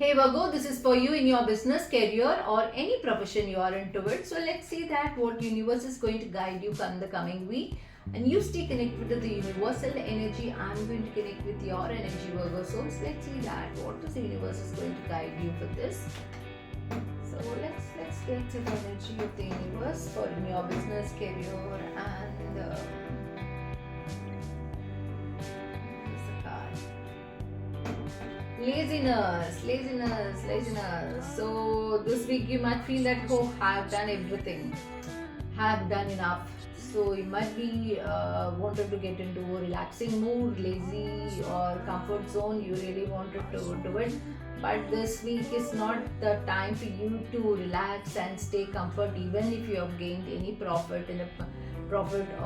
Hey Virgo, this is for you in your business, career, or any profession you are into it. So let's see that what universe is going to guide you in the coming week. And you stay connected to the universal energy. I'm going to connect with your energy, Virgo. So let's see that what is the universe is going to guide you for this. So let's get to the energy of the universe for in your business, career, and here's the card. Laziness. So this week you might feel that, oh, I've done everything, have done enough. So you might be wanted to get into a relaxing mood, lazy or comfort zone. You really wanted to do it, but this week is not the time for you to relax and stay comfort. Even if you have gained any profit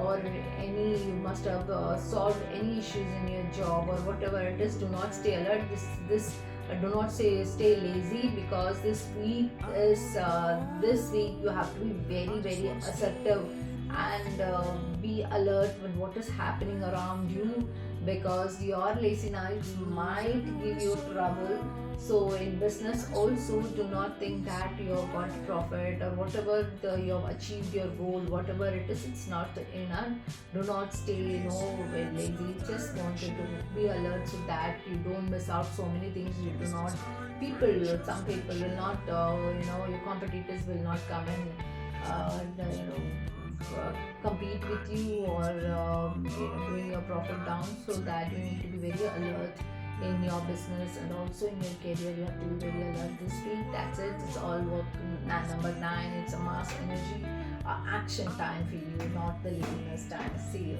or any you must have solved any issues in your job or whatever it is, do not stay alert. This do not say stay lazy, because this week you have to be very assertive and be alert with what is happening around you, because your laziness might give you trouble. So in business also, do not think that you have got profit or whatever you have achieved your goal, whatever it is, it's not enough. Do not stay very lazy. Just wanted to be alert so that you don't miss out so many things. You do not some people will not your competitors will not come and compete with you or bring your profit down. So that you need to be very alert in your business and also in your career. You have to be very alert this week. That's it. It's all work. Number 9, it's a mass energy action time for you, not the laziness time. See you.